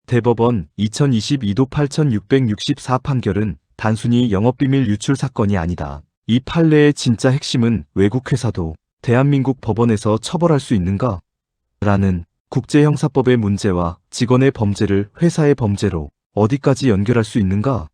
대법원 2022도 8664 판결은 단순히 영업비밀 유출 사건이 아니다. 이 판례의 진짜 핵심은 외국 회사도 대한민국 법원에서 처벌할 수 있는가? 라는 국제형사법의 문제와 직원의 범죄를 회사의 범죄로 어디까지 연결할 수 있는가?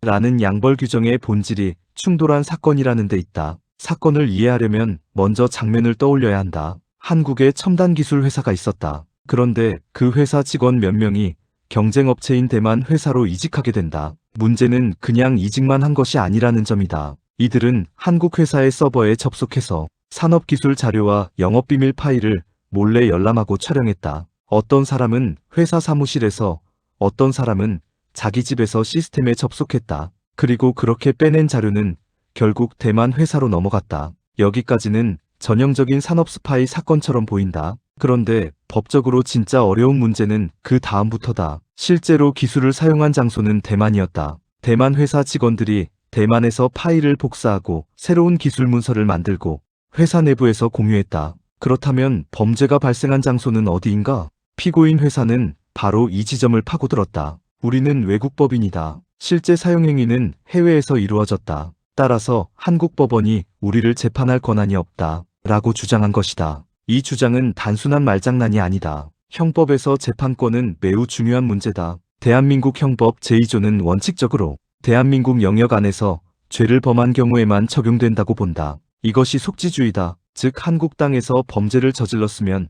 라는 양벌 규정의 본질이 충돌한 사건이라는 데 있다. 사건을 이해하려면 먼저 장면을 떠올려야 한다. 한국에 첨단 기술 회사가 있었다. 그런데 그 회사 직원 몇 명이 경쟁업체인 대만 회사로 이직하게 된다. 문제는 그냥 이직만 한 것이 아니라는 점이다. 이들은 한국 회사의 서버에 접속해서 산업기술 자료와 영업비밀 파일을 몰래 열람하고 촬영했다. 어떤 사람은 회사 사무실에서, 어떤 사람은 자기 집에서 시스템에 접속했다. 그리고 그렇게 빼낸 자료는 결국 대만 회사로 넘어갔다. 여기까지는 전형적인 산업 스파이 사건처럼 보인다. 그런데 법적으로 진짜 어려운 문제는 그 다음부터다. 실제로 기술을 사용한 장소는 대만이었다. 대만 회사 직원들이 대만에서 파일을 복사하고 새로운 기술 문서를 만들고 회사 내부에서 공유했다. 그렇다면 범죄가 발생한 장소는 어디인가? 피고인 회사는 바로 이 지점을 파고들었다. 우리는 외국 법인이다. 실제 사용 행위는 해외에서 이루어졌다. 따라서 한국 법원이 우리를 재판할 권한이 없다. 라고 주장한 것이다. 이 주장은 단순한 말장난이 아니다. 형법에서 재판권은 매우 중요한 문제다. 대한민국 형법 제2조는 원칙적으로 대한민국 영역 안에서 죄를 범한 경우에만 적용된다고 본다. 이것이 속지주의다. 즉 한국 땅에서 범죄를 저질렀으면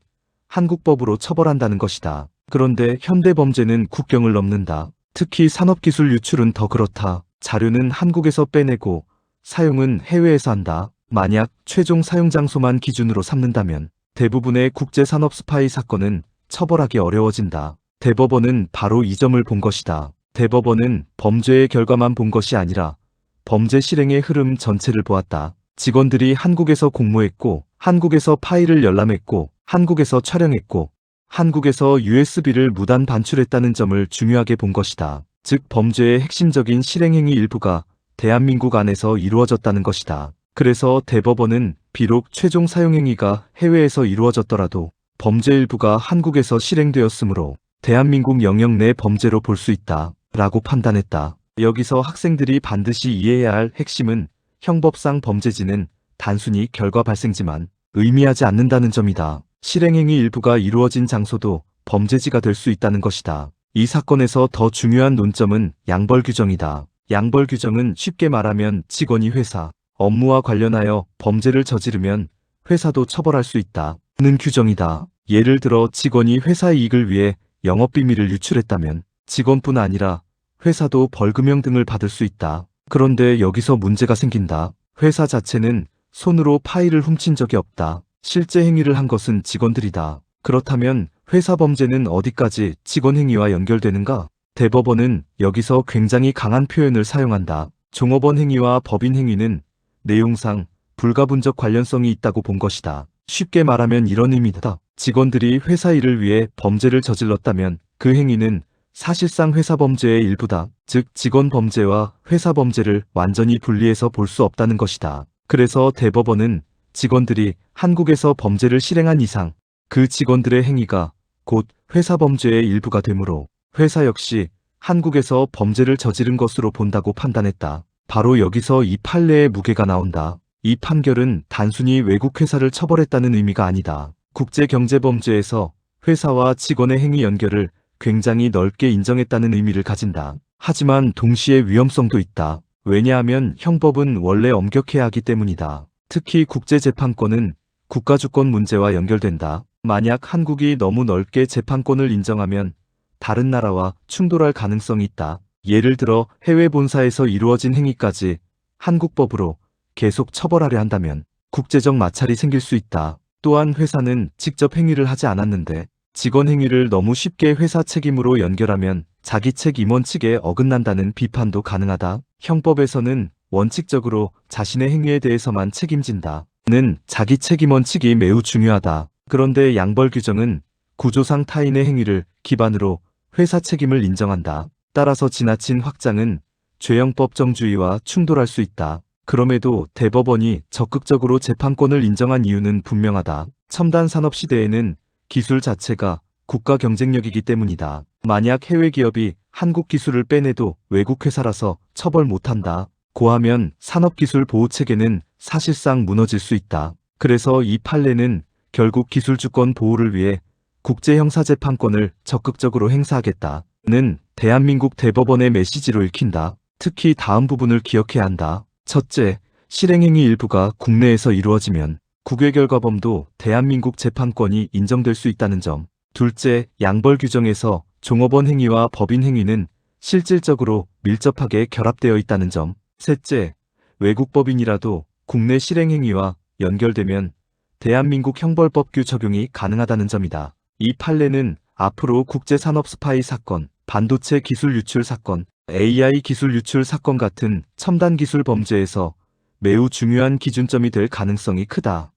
한국법으로 처벌한다는 것이다. 그런데 현대 범죄는 국경을 넘는다. 특히 산업기술 유출은 더 그렇다. 자료는 한국에서 빼내고 사용은 해외에서 한다. 만약 최종 사용 장소만 기준으로 삼는다면 대부분의 국제산업 스파이 사건은 처벌하기 어려워진다. 대법원은 바로 이 점을 본 것이다. 대법원은 범죄의 결과만 본 것이 아니라 범죄 실행의 흐름 전체를 보았다. 직원들이 한국에서 공모했고, 한국에서 파일을 열람했고, 한국에서 촬영했고, 한국에서 USB를 무단 반출했다는 점을 중요하게 본 것이다. 즉 범죄의 핵심적인 실행행위 일부가 대한민국 안에서 이루어졌다는 것이다. 그래서 대법원은 비록 최종 사용행위가 해외에서 이루어졌더라도 범죄 일부가 한국에서 실행되었으므로 대한민국 영역 내 범죄로 볼 수 있다. 라고 판단했다. 여기서 학생들이 반드시 이해해야 할 핵심은 형법상 범죄지는 단순히 결과 발생지만 의미하지 않는다는 점이다. 실행행위 일부가 이루어진 장소도 범죄지가 될 수 있다는 것이다. 이 사건에서 더 중요한 논점은 양벌 규정이다. 양벌 규정은 쉽게 말하면 직원이 회사, 업무와 관련하여 범죄를 저지르면 회사도 처벌할 수 있다는 규정이다. 예를 들어 직원이 회사 이익을 위해 영업비밀을 유출했다면 직원뿐 아니라 회사도 벌금형 등을 받을 수 있다. 그런데 여기서 문제가 생긴다. 회사 자체는 손으로 파일을 훔친 적이 없다. 실제 행위를 한 것은 직원들이다. 그렇다면 회사 범죄는 어디까지 직원 행위와 연결되는가? 대법원은 여기서 굉장히 강한 표현을 사용한다. 종업원 행위와 법인 행위는 내용상 불가분적 관련성이 있다고 본 것이다. 쉽게 말하면 이런 의미다. 직원들이 회사 일을 위해 범죄를 저질렀다면 그 행위는 사실상 회사 범죄의 일부다. 즉 직원 범죄와 회사 범죄를 완전히 분리해서 볼 수 없다는 것이다. 그래서 대법원은 직원들이 한국에서 범죄를 실행한 이상 그 직원들의 행위가 곧 회사 범죄의 일부가 되므로 회사 역시 한국에서 범죄를 저지른 것으로 본다고 판단했다. 바로 여기서 이 판례의 무게가 나온다. 이 판결은 단순히 외국 회사를 처벌했다는 의미가 아니다. 국제경제범죄에서 회사와 직원의 행위 연결을 굉장히 넓게 인정했다는 의미를 가진다. 하지만 동시에 위험성도 있다. 왜냐하면 형법은 원래 엄격해야 하기 때문이다. 특히 국제재판권은 국가주권 문제와 연결된다. 만약 한국이 너무 넓게 재판권을 인정하면 다른 나라와 충돌할 가능성이 있다. 예를 들어 해외 본사에서 이루어진 행위까지 한국법으로 계속 처벌하려 한다면 국제적 마찰이 생길 수 있다. 또한 회사는 직접 행위를 하지 않았는데 직원 행위를 너무 쉽게 회사 책임으로 연결하면 자기책 임원 측에 어긋난다는 비판도 가능하다. 형법에서는 원칙적으로 자신의 행위에 대해서만 책임진다는 자기책 임원 측이 매우 중요하다. 그런데 양벌 규정은 구조상 타인의 행위를 기반으로 회사 책임을 인정한다. 따라서 지나친 확장은 죄형법정주의와 충돌할 수 있다. 그럼에도 대법원이 적극적으로 재판권을 인정한 이유는 분명하다. 첨단 산업 시대에는 기술 자체가 국가 경쟁력이기 때문이다. 만약 해외 기업이 한국 기술을 빼내도 외국 회사라서 처벌 못한다. 고하면 산업기술 보호체계는 사실상 무너질 수 있다. 그래서 이 판례는 결국 기술주권 보호를 위해 국제형사재판권을 적극적으로 행사하겠다는 대한민국 대법원의 메시지로 읽힌다. 특히 다음 부분을 기억해야 한다. 첫째, 실행행위 일부가 국내에서 이루어지면 국외결과범도 대한민국 재판권이 인정될 수 있다는 점. 둘째, 양벌 규정에서 종업원 행위와 법인 행위는 실질적으로 밀접하게 결합되어 있다는 점. 셋째, 외국 법인이라도 국내 실행행위와 연결되면 대한민국 형벌법규 적용이 가능하다는 점이다. 이 판례는 앞으로 국제산업 스파이 사건, 반도체 기술 유출 사건, AI 기술 유출 사건 같은 첨단 기술 범죄에서 매우 중요한 기준점이 될 가능성이 크다.